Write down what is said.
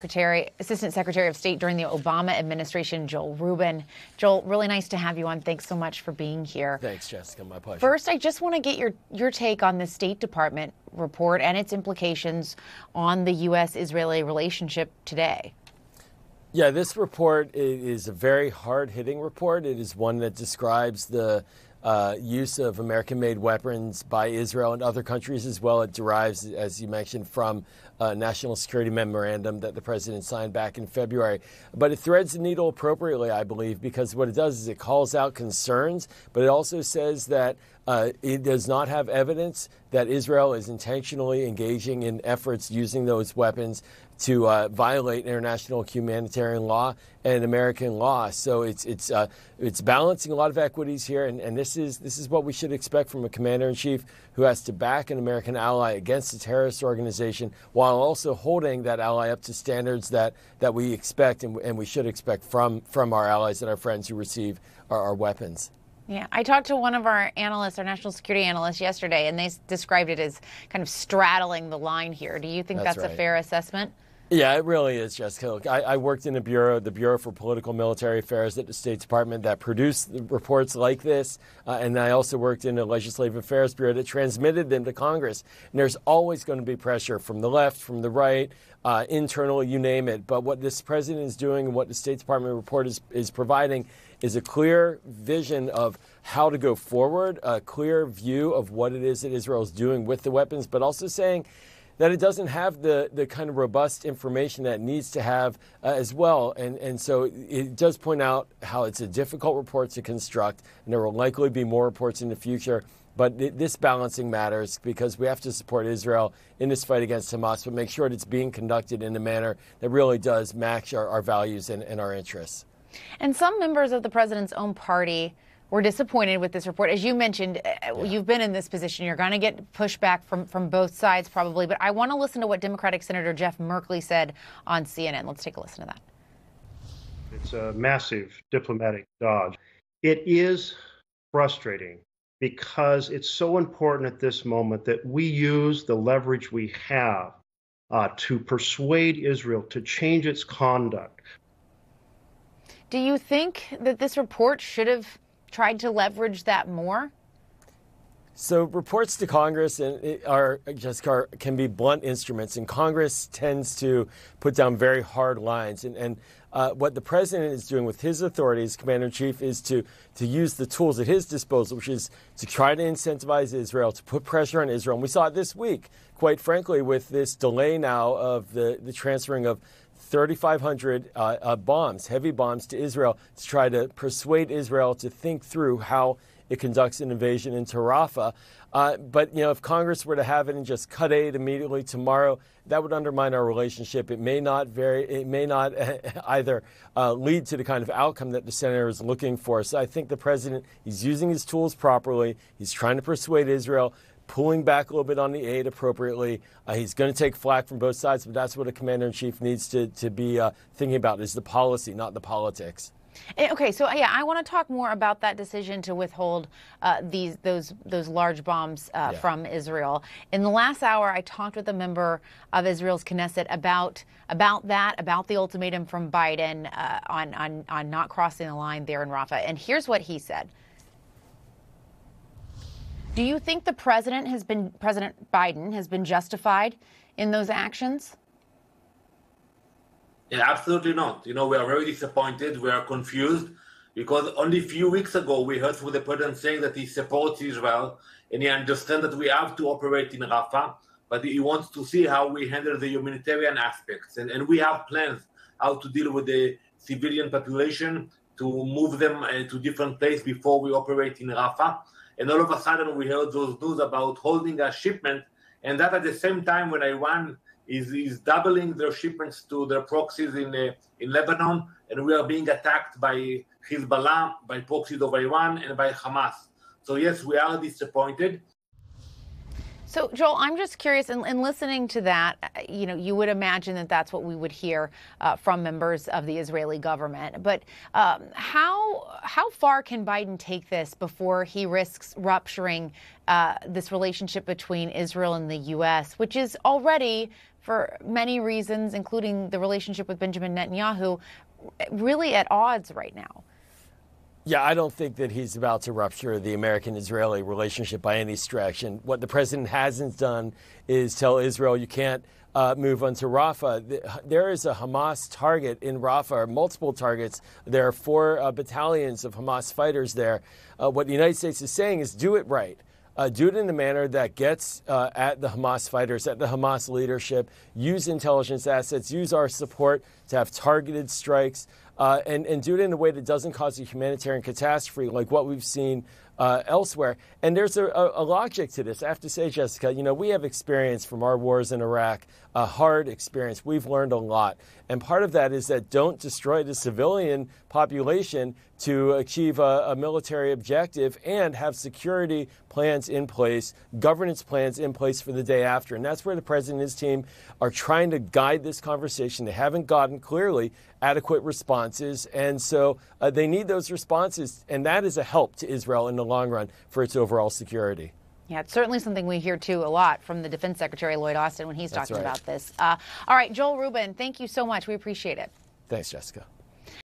Assistant Secretary of State during the Obama administration, Joel Rubin. Joel, really nice to have you on. Thanks so much for being here. Thanks, Jessica. My pleasure. First, I just want to get your take on the State Department report and its implications on the U.S.-Israeli relationship today. Yeah, this report is a very hard-hitting report. It is one that describes the use of American-made weapons by Israel and other countries as well. It derives, as you mentioned, from a national security memorandum that the president signed back in February. But it threads the needle appropriately, I believe, because what it does is it calls out concerns, but it also says that it does not have evidence that Israel is intentionally engaging in efforts using those weapons to violate international humanitarian law and American law. So it's balancing a lot of equities here, and this is what we should expect from a commander-in-chief who has to back an American ally against a terrorist organization while also holding that ally up to standards that we expect and we should expect from our allies and our friends who receive our weapons. Yeah, I talked to one of our analysts, our national security analysts, yesterday, and they described it as kind of straddling the line here. Do you think that's right. A fair assessment? Yeah, it really is, Jessica. Look, I worked in the Bureau for Political Military Affairs at the State Department that produced reports like this, and I also worked in the Legislative Affairs Bureau that transmitted them to Congress. And there's always going to be pressure from the left, from the right, internally, you name it. But what this president is doing and what the State Department report is providing is a clear vision of how to go forward, a clear view of what it is that Israel is doing with the weapons, but also saying that it doesn't have the kind of robust information that it needs to have as well. And so it does point out how it's a difficult report to construct, and there will likely be more reports in the future. But this balancing matters because we have to support Israel in this fight against Hamas, but make sure that it's being conducted in a manner that really does match our values and our interests. And some members of the president's own party were disappointed with this report. As you mentioned, You've been in this position. You're going to get pushback from both sides probably. But I want to listen to what Democratic Senator Jeff Merkley said on CNN. Let's take a listen to that. It's a massive diplomatic dodge. It is frustrating because it's so important at this moment that we use the leverage we have to persuade Israel to change its conduct. Do you think that this report should have tried to leverage that more? So reports to Congress can be blunt instruments, and Congress tends to put down very hard lines. And what the president is doing with his authority as commander-in-chief is to use the tools at his disposal, which is to try to incentivize Israel, to put pressure on Israel. And we saw it this week, quite frankly, with this delay now of the transferring of 3,500 bombs, heavy bombs to Israel to try to persuade Israel to think through how it conducts an invasion into Rafah. But, if Congress were to have it and just cut aid immediately tomorrow, that would undermine our relationship. It may not either lead to the kind of outcome that the senator is looking for. So I think the president, he's using his tools properly. He's trying to persuade Israel, pulling back a little bit on the aid appropriately. He's going to take flack from both sides, but that's what a commander-in-chief needs to be thinking about, is the policy, not the politics. Okay, so I want to talk more about that decision to withhold those large bombs from Israel. In the last hour, I talked with a member of Israel's Knesset about the ultimatum from Biden on not crossing the line there in Rafah. And here's what he said. Do you think President Biden has been justified in those actions? Yeah, absolutely not. We are very disappointed. We are confused because only a few weeks ago we heard from the president saying that he supports Israel and he understands that we have to operate in Rafah, but he wants to see how we handle the humanitarian aspects. And we have plans how to deal with the civilian population, to move them to different places before we operate in Rafah. And all of a sudden we heard those news about holding a shipment, and that at the same time when Iran is doubling their shipments to their proxies in Lebanon, and we are being attacked by Hezbollah, by proxies of Iran, and by Hamas. So yes, we are disappointed. So, Joel, I'm just curious, in listening to that, you would imagine that that's what we would hear from members of the Israeli government. But how far can Biden take this before he risks rupturing this relationship between Israel and the U.S., which is already for many reasons, including the relationship with Benjamin Netanyahu, really at odds right now. Yeah, I don't think that he's about to rupture the American-Israeli relationship by any stretch. And what the president hasn't done is tell Israel you can't move onto Rafah. There is a Hamas target in Rafah, multiple targets. There are 4 battalions of Hamas fighters there. What the United States is saying is do it right. Do it in a manner that gets at the Hamas fighters, at the Hamas leadership, use intelligence assets, use our support to have targeted strikes, and do it in a way that doesn't cause a humanitarian catastrophe like what we've seen elsewhere. And there's a logic to this. I have to say, Jessica, we have experience from our wars in Iraq, a hard experience. We've learned a lot. And part of that is that don't destroy the civilian population to achieve a military objective, and have security plans in place, governance plans in place for the day after. And that's where the president and his team are trying to guide this conversation. They haven't gotten clearly adequate responses. And so they need those responses. And that is a help to Israel in the long run for its overall security. Yeah, it's certainly something we hear, too, a lot from the Defense Secretary, Lloyd Austin, when he's talking about this. All right, Joel Rubin, thank you so much. We appreciate it. Thanks, Jessica.